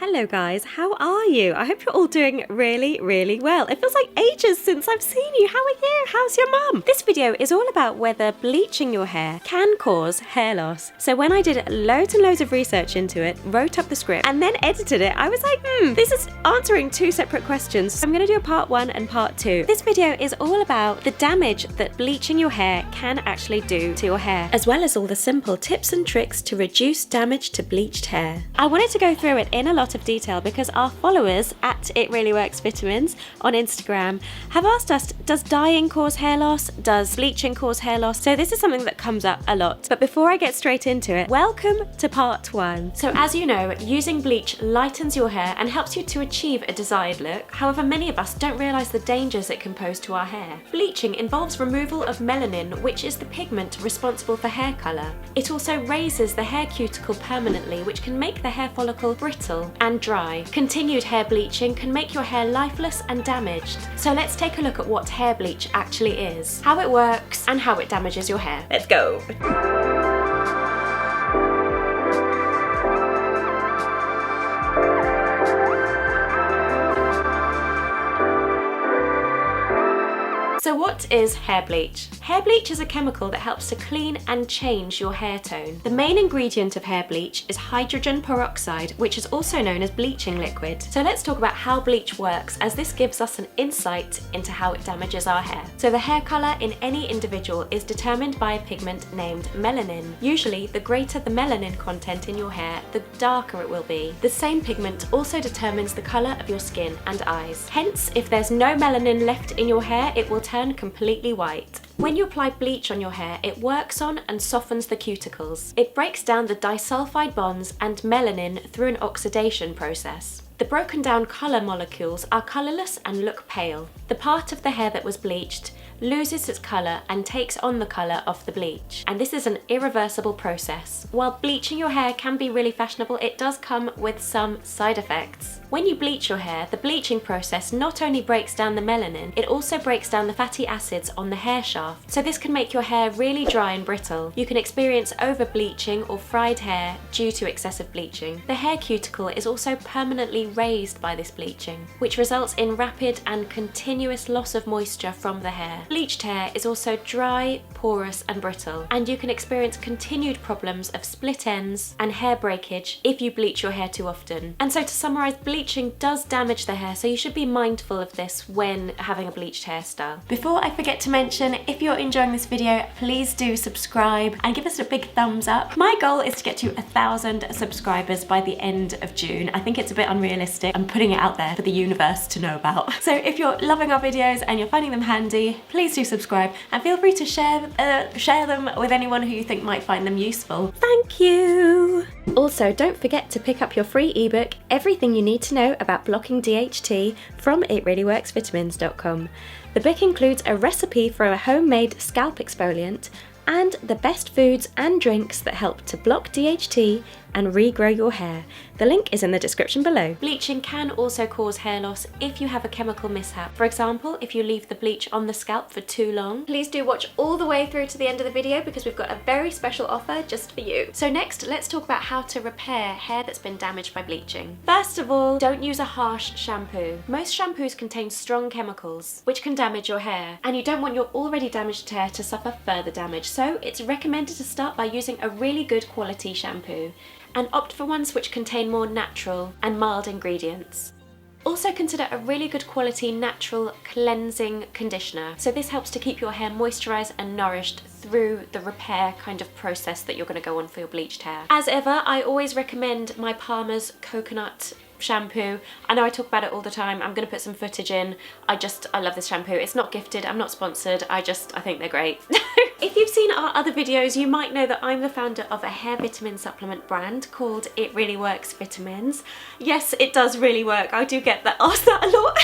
Hello guys, how are you? I hope you're all doing really well. It feels like ages since I've seen you. How are you? How's your mum? This video is all about whether bleaching your hair can cause hair loss. So when I did loads and loads of research into it, wrote up the script and then edited it, I was like, this is answering two separate questions. So I'm going to do a part 1 and part 2. This video is all about the damage that bleaching your hair can actually do to your hair, as well as all the simple tips and tricks to reduce damage to bleached hair. I wanted to go through it in a lot of detail because our followers at It Really Works Vitamins on Instagram have asked us, does dyeing cause hair loss? Does bleaching cause hair loss? So this is something that comes up a lot. But before I get straight into it, welcome to part 1. So as you know, using bleach lightens your hair and helps you to achieve a desired look. However, many of us don't realise the dangers it can pose to our hair. Bleaching involves removal of melanin, which is the pigment responsible for hair colour. It also raises the hair cuticle permanently, which can make the hair follicle brittle and dry. Continued hair bleaching can make your hair lifeless and damaged. So let's take a look at what hair bleach actually is, how it works, and how it damages your hair. Let's go! So what is hair bleach? Hair bleach is a chemical that helps to clean and change your hair tone. The main ingredient of hair bleach is hydrogen peroxide, which is also known as bleaching liquid. So let's talk about how bleach works, as this gives us an insight into how it damages our hair. So the hair colour in any individual is determined by a pigment named melanin. Usually, the greater the melanin content in your hair, the darker it will be. The same pigment also determines the colour of your skin and eyes. Hence, if there's no melanin left in your hair, it will turn completely white. When you apply bleach on your hair, it works on and softens the cuticles. It breaks down the disulfide bonds and melanin through an oxidation process. The broken down colour molecules are colourless and look pale. The part of the hair that was bleached loses its colour and takes on the colour of the bleach. And this is an irreversible process. While bleaching your hair can be really fashionable, it does come with some side effects. When you bleach your hair, the bleaching process not only breaks down the melanin, it also breaks down the fatty acids on the hair shaft. So this can make your hair really dry and brittle. You can experience over bleaching or fried hair due to excessive bleaching. The hair cuticle is also permanently raised by this bleaching, which results in rapid and continuous loss of moisture from the hair. Bleached hair is also dry, porous and brittle, and you can experience continued problems of split ends and hair breakage if you bleach your hair too often. And so to summarise, bleaching does damage the hair, so you should be mindful of this when having a bleached hairstyle. Before I forget to mention, if you're enjoying this video, please do subscribe and give us a big thumbs up. My goal is to get to 1,000 subscribers by the end of June. I think it's a bit unrealistic. I'm putting it out there for the universe to know about. So if you're loving our videos and you're finding them handy, please do subscribe and feel free to share them with anyone who you think might find them useful. Thank you! Also, don't forget to pick up your free ebook, Everything You Need to Know About Blocking DHT, from itreallyworksvitamins.com. The book includes a recipe for a homemade scalp exfoliant and the best foods and drinks that help to block DHT and regrow your hair. The link is in the description below. Bleaching can also cause hair loss if you have a chemical mishap. For example, if you leave the bleach on the scalp for too long. Please do watch all the way through to the end of the video because we've got a very special offer just for you. So next, let's talk about how to repair hair that's been damaged by bleaching. First of all, don't use a harsh shampoo. Most shampoos contain strong chemicals, which can damage your hair, and you don't want your already damaged hair to suffer further damage. So it's recommended to start by using a really good quality shampoo, and opt for ones which contain more natural and mild ingredients. Also consider a really good quality natural cleansing conditioner. So this helps to keep your hair moisturised and nourished through the repair kind of process that you're going to go on for your bleached hair. As ever, I always recommend my Palmer's coconut shampoo. I know I talk about it all the time. I'm going to put some footage in. I love this shampoo. It's not gifted, I'm not sponsored. I think they're great. If you've seen our other videos, you might know that I'm the founder of a hair vitamin supplement brand called It Really Works Vitamins. Yes, it does really work. I do get asked that a lot.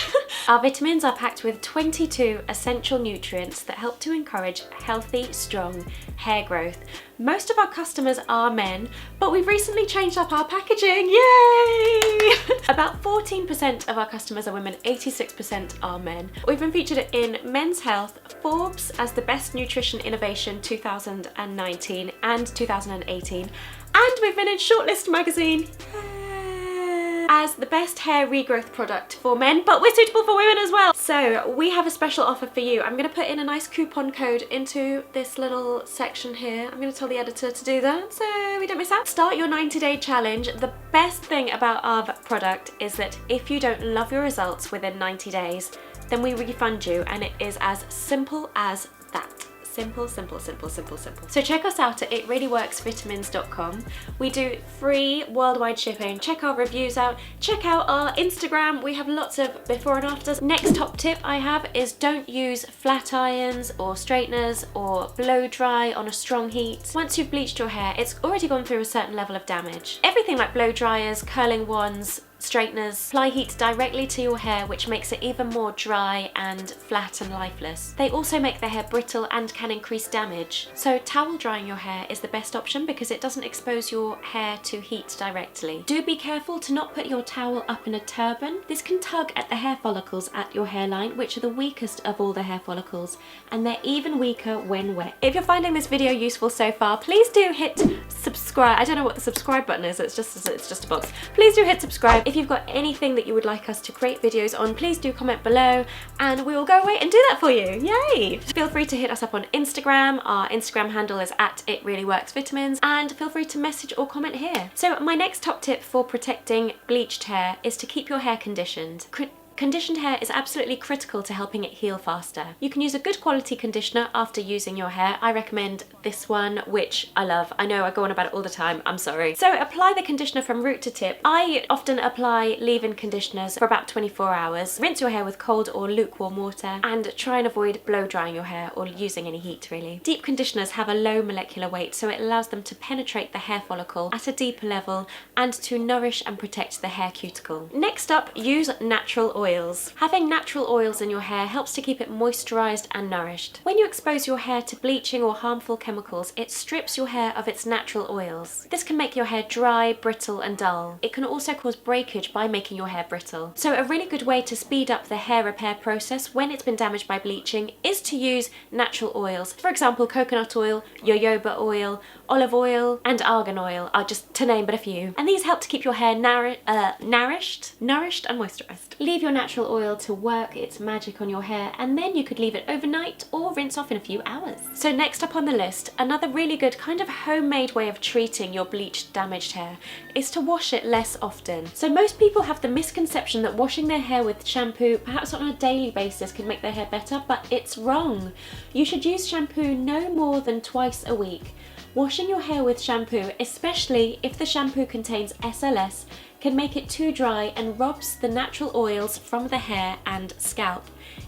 Our vitamins are packed with 22 essential nutrients that help to encourage healthy, strong hair growth. Most of our customers are men, but we've recently changed up our packaging, yay! About 14% of our customers are women, 86% are men. We've been featured in Men's Health, Forbes as the Best Nutrition Innovation 2019 and 2018, and we've been in Shortlist Magazine. Yay! as the best hair regrowth product for men, but we're suitable for women as well. So we have a special offer for you. I'm gonna put in a nice coupon code into this little section here. I'm gonna tell the editor to do that so we don't miss out. Start your 90-day challenge. The best thing about our product is that if you don't love your results within 90 days, then we refund you, and it is as simple as that. Simple, simple, simple, simple, simple. So check us out at itreallyworksvitamins.com. We do free worldwide shipping. Check our reviews out. Check out our Instagram. We have lots of before and afters. Next top tip I have is don't use flat irons or straighteners or blow dry on a strong heat. Once you've bleached your hair, it's already gone through a certain level of damage. Everything like blow dryers, curling wands, straighteners apply heat directly to your hair, which makes it even more dry and flat and lifeless. They also make the hair brittle and can increase damage. So towel drying your hair is the best option because it doesn't expose your hair to heat directly. Do be careful to not put your towel up in a turban. This can tug at the hair follicles at your hairline, which are the weakest of all the hair follicles, and they're even weaker when wet. If you're finding this video useful so far, please do hit subscribe. I don't know what the subscribe button is, it's just a box. Please do hit subscribe. If you've got anything that you would like us to create videos on, please do comment below and we will go away and do that for you. Yay! Feel free to hit us up on Instagram. Our Instagram handle is at itreallyworksvitamins, and feel free to message or comment here. So my next top tip for protecting bleached hair is to keep your hair conditioned. Conditioned hair is absolutely critical to helping it heal faster. You can use a good quality conditioner after using your hair. I recommend this one, which I love. I know I go on about it all the time, I'm sorry. So apply the conditioner from root to tip. I often apply leave-in conditioners for about 24 hours. Rinse your hair with cold or lukewarm water and try and avoid blow drying your hair or using any heat really. Deep conditioners have a low molecular weight, so it allows them to penetrate the hair follicle at a deeper level and to nourish and protect the hair cuticle. Next up, use natural oils. Having natural oils in your hair helps to keep it moisturized and nourished. When you expose your hair to bleaching or harmful chemicals, it strips your hair of its natural oils. This can make your hair dry, brittle and dull. It can also cause breakage by making your hair brittle. So a really good way to speed up the hair repair process when it's been damaged by bleaching is to use natural oils. For example, coconut oil, jojoba oil, olive oil and argan oil are just to name but a few. And these help to keep your hair nourished and moisturized. Leave your natural oil to work its magic on your hair, and then you could leave it overnight or rinse off in a few hours. So next up on the list, another really good kind of homemade way of treating your bleached damaged hair is to wash it less often. So most people have the misconception that washing their hair with shampoo, perhaps on a daily basis, can make their hair better, but it's wrong. You should use shampoo no more than twice a week. Washing your hair with shampoo, especially if the shampoo contains SLS, can make it too dry and robs the natural oils from the hair and scalp.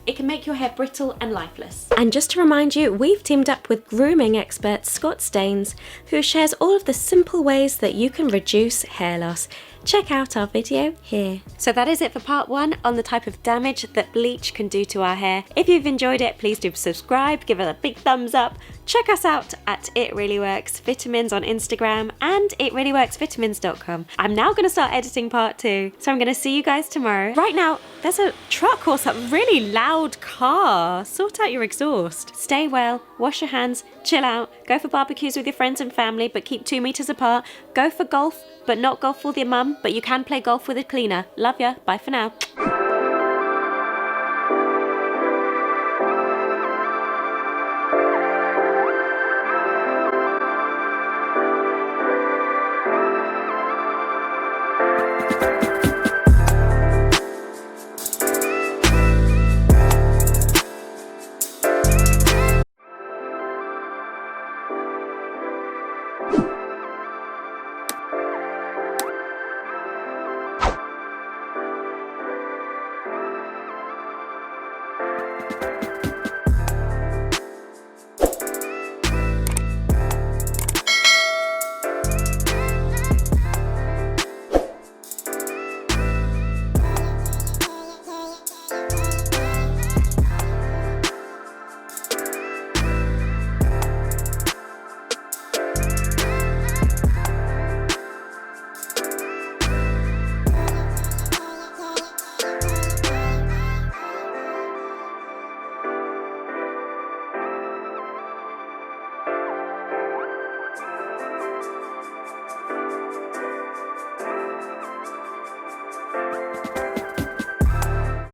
It can make your hair brittle and lifeless. And just to remind you, we've teamed up with grooming expert Scott Staines, who shares all of the simple ways that you can reduce hair loss. Check out our video here. So that is it for part 1 on the type of damage that bleach can do to our hair. If you've enjoyed it, please do subscribe, give it a big thumbs up. Check us out at It Really Works Vitamins on Instagram and itreallyworksvitamins.com. I'm now going to start editing part 2, so I'm going to see you guys tomorrow. Right now, there's a truck or some really loud car. Sort out your exhaust. Stay well, wash your hands, chill out, go for barbecues with your friends and family, but keep 2 meters apart. Go for golf, but not golf with your mum, but you can play golf with a cleaner. Love ya. Bye for now.